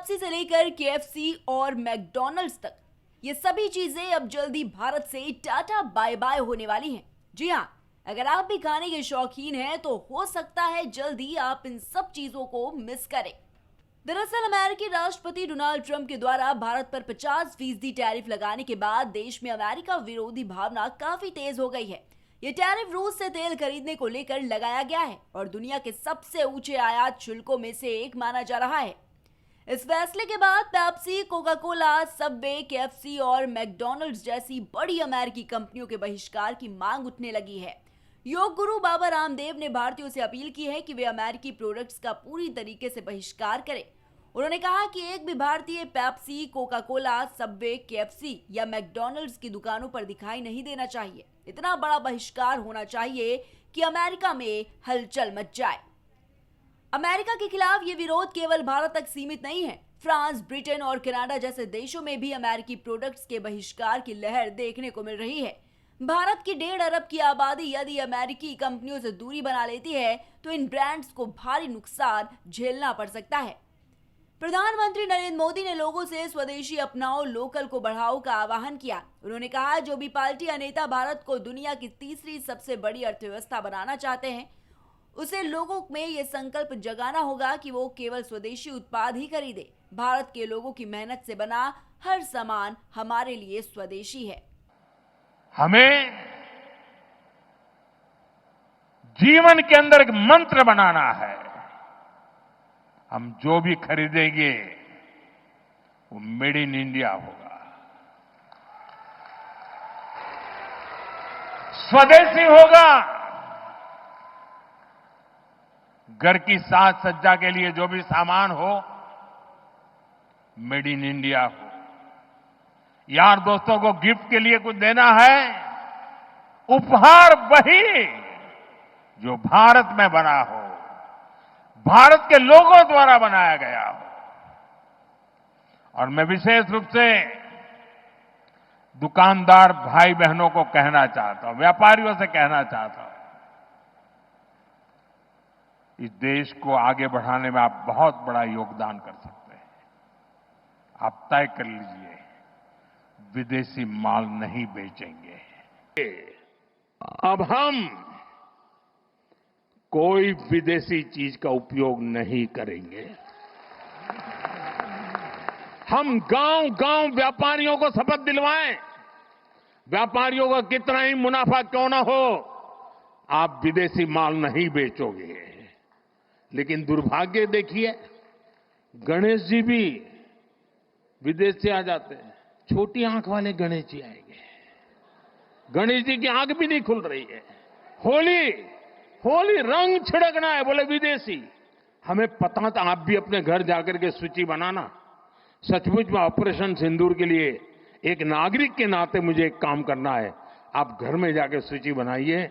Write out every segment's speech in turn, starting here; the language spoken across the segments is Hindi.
पेप्सी से लेकर केएफसी और मैकडॉनल्ड्स तक ये सभी चीजें अब जल्दी भारत से टाटा बाय बाय होने वाली हैं। जी हाँ, अगर आप भी खाने के शौकीन हैं तो हो सकता है जल्दी आप इन सब चीजों को मिस करें। दरअसल अमेरिकी राष्ट्रपति डोनाल्ड ट्रंप के द्वारा भारत पर 50% टैरिफ लगाने के बाद देश में अमेरिका विरोधी भावना काफी तेज हो गई है। ये टैरिफ रूस से तेल खरीदने को लेकर लगाया गया है और दुनिया के सबसे ऊंचे आयात शुल्कों में से एक माना जा रहा है। इस फैसले के बाद Pepsi, Coca Cola, Subway, KFC और मैकडॉनल्ड्स जैसी बड़ी अमेरिकी कंपनियों के बहिष्कार की मांग उठने लगी है। योग गुरु बाबा रामदेव ने भारतीयों से अपील की है कि वे अमेरिकी प्रोडक्ट्स का पूरी तरीके से बहिष्कार करें। उन्होंने कहा कि एक भी भारतीय Pepsi, Coca Cola, Subway, KFC या मैकडॉनल्ड्स की दुकानों पर दिखाई नहीं देना चाहिए। इतना बड़ा बहिष्कार होना चाहिए कि अमेरिका में हलचल मच जाए। अमेरिका के खिलाफ ये विरोध केवल भारत तक सीमित नहीं है। फ्रांस, ब्रिटेन और कनाडा जैसे देशों में भी अमेरिकी प्रोडक्ट्स के बहिष्कार की लहर देखने को मिल रही है। भारत की 1.5 अरब की आबादी यदि अमेरिकी कंपनियों से दूरी बना लेती है तो इन ब्रांड्स को भारी नुकसान झेलना पड़ सकता है। प्रधानमंत्री नरेंद्र मोदी ने लोगों से स्वदेशी अपनाओ, लोकल को बढ़ाओ का आह्वान किया। उन्होंने कहा, जो भी पार्टी या नेता भारत को दुनिया की तीसरी सबसे बड़ी अर्थव्यवस्था बनाना चाहते हैं उसे लोगों में ये संकल्प जगाना होगा कि वो केवल स्वदेशी उत्पाद ही खरीदे। भारत के लोगों की मेहनत से बना हर सामान हमारे लिए स्वदेशी है। हमें जीवन के अंदर एक मंत्र बनाना है। हम जो भी खरीदेंगे वो मेड इन इंडिया होगा, स्वदेशी होगा। घर की साज सज्जा के लिए जो भी सामान हो मेड इन इंडिया हो। यार दोस्तों को गिफ्ट के लिए कुछ देना है, उपहार वही जो भारत में बना हो, भारत के लोगों द्वारा बनाया गया हो। और मैं विशेष रूप से दुकानदार भाई बहनों को कहना चाहता हूं, व्यापारियों से कहना चाहता हूं, इस देश को आगे बढ़ाने में आप बहुत बड़ा योगदान कर सकते हैं। आप तय कर लीजिए, विदेशी माल नहीं बेचेंगे। अब हम कोई विदेशी चीज का उपयोग नहीं करेंगे। हम गांव-गांव व्यापारियों को शपथ दिलवाएं, व्यापारियों का कितना ही मुनाफा क्यों ना हो, आप विदेशी माल नहीं बेचोगे। लेकिन दुर्भाग्य देखिए, गणेश जी भी विदेश से आ जाते हैं। छोटी आंख वाले गणेश जी आएंगे, गणेश जी की आंख भी नहीं खुल रही है। होली रंग छिड़कना है, बोले विदेशी। हमें पता था, आप भी अपने घर जाकर के सूची बनाना। सचमुच में ऑपरेशन सिंदूर के लिए एक नागरिक के नाते मुझे एक काम करना है। आप घर में जाकर सूची बनाइए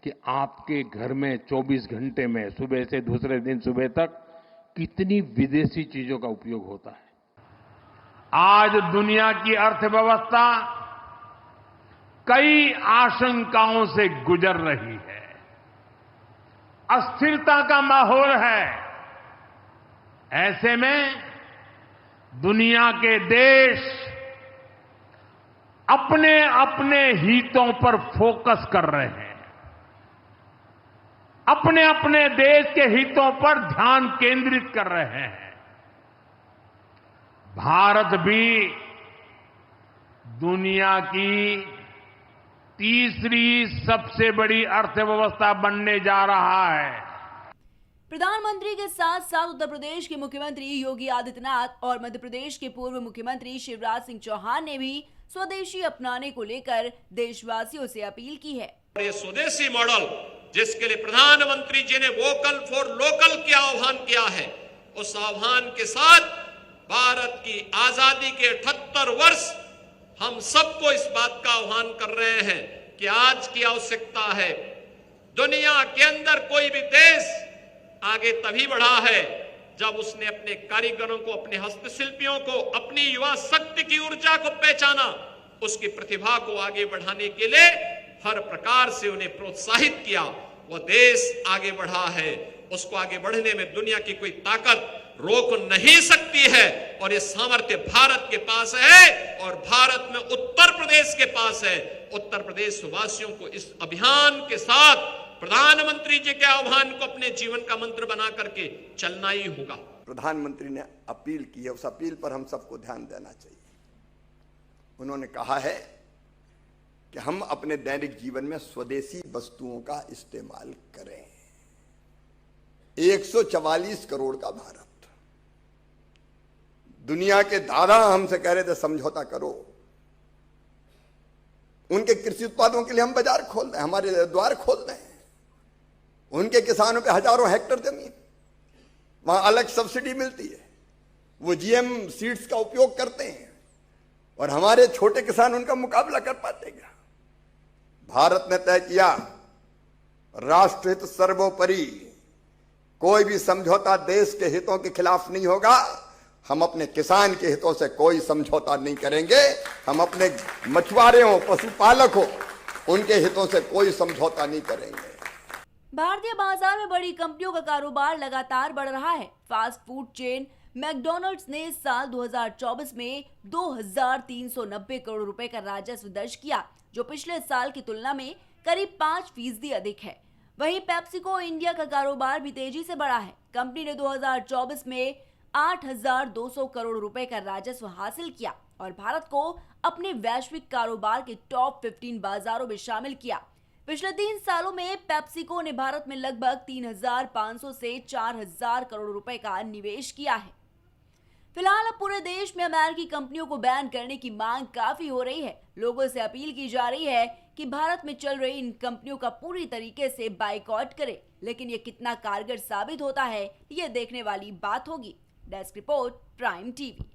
कि आपके घर में 24 घंटे में सुबह से दूसरे दिन सुबह तक कितनी विदेशी चीजों का उपयोग होता है। आज दुनिया की अर्थव्यवस्था कई आशंकाओं से गुजर रही है। अस्थिरता का माहौल है। ऐसे में दुनिया के देश अपने अपने हितों पर फोकस कर रहे हैं, अपने अपने देश के हितों पर ध्यान केंद्रित कर रहे हैं। भारत भी दुनिया की तीसरी सबसे बड़ी अर्थव्यवस्था बनने जा रहा है। प्रधानमंत्री के साथ साथ उत्तर प्रदेश के मुख्यमंत्री योगी आदित्यनाथ और मध्य प्रदेश के पूर्व मुख्यमंत्री शिवराज सिंह चौहान ने भी स्वदेशी अपनाने को लेकर देशवासियों से अपील की है। ये स्वदेशी मॉडल जिसके लिए प्रधानमंत्री जी ने वोकल फॉर लोकल के आह्वान किया है, उस आह्वान के साथ भारत की आजादी के 78 वर्ष हम सबको इस बात का आह्वान कर रहे हैं कि आज की आवश्यकता है। दुनिया के अंदर कोई भी देश आगे तभी बढ़ा है जब उसने अपने कारीगरों को, अपने हस्तशिल्पियों को, अपनी युवा शक्ति की ऊर्जा को पहचाना, उसकी प्रतिभा को आगे बढ़ाने के लिए हर प्रकार से उन्हें प्रोत्साहित किया। वह देश आगे बढ़ा है, उसको आगे बढ़ने में दुनिया की कोई ताकत रोक नहीं सकती है और ये सामर्थ्य भारत के पास है और भारत में उत्तर प्रदेश के पास है। उत्तर प्रदेश वासियों को इस अभियान के साथ प्रधानमंत्री जी के आह्वान को अपने जीवन का मंत्र बना करके चलना ही होगा। प्रधानमंत्री ने अपील की है, उस अपील पर हम सबको ध्यान देना चाहिए। उन्होंने कहा है कि हम अपने दैनिक जीवन में स्वदेशी वस्तुओं का इस्तेमाल करें। 144 करोड़ का भारत, दुनिया के दादा हमसे कह रहे थे समझौता करो। उनके कृषि उत्पादों के लिए हम बाजार खोल रहे हैं, हमारे द्वार खोल रहे हैं। उनके किसानों पे हजारों हेक्टेयर जमीन, वहां अलग सब्सिडी मिलती है, वो जीएम सीड्स का उपयोग करते हैं और हमारे छोटे किसान उनका मुकाबला कर पाते क्या? भारत ने तय किया राष्ट्रहित सर्वोपरि, कोई भी समझौता देश के हितों के खिलाफ नहीं होगा। हम अपने किसान के हितों से कोई समझौता नहीं करेंगे। हम अपने मछुआरे हो, पशुपालक हो, उनके हितों से कोई समझौता नहीं करेंगे। भारतीय बाजार में बड़ी कंपनियों का कारोबार लगातार बढ़ रहा है। फास्ट फूड चेन मैकडॉनल्ड्स ने साल 2024 में 2,390 करोड़ रुपए का राजस्व दर्ज किया, जो पिछले साल की तुलना में करीब 5% अधिक है। वहीं पेप्सिको इंडिया का कारोबार भी तेजी से बढ़ा है। कंपनी ने 2024 में 8,200 करोड़ रुपए का राजस्व हासिल किया और भारत को अपने वैश्विक कारोबार के टॉप 15 बाजारों में शामिल किया। पिछले 3 सालों में पेप्सिको ने भारत में लगभग 3,500 से 4,000 करोड़ रुपए का निवेश किया है। फिलहाल अब पूरे देश में अमेरिकी कंपनियों को बैन करने की मांग काफी हो रही है। लोगों से अपील की जा रही है कि भारत में चल रही इन कंपनियों का पूरी तरीके से बाइकॉट करें, लेकिन ये कितना कारगर साबित होता है, ये देखने वाली बात होगी। Desk report, prime TV.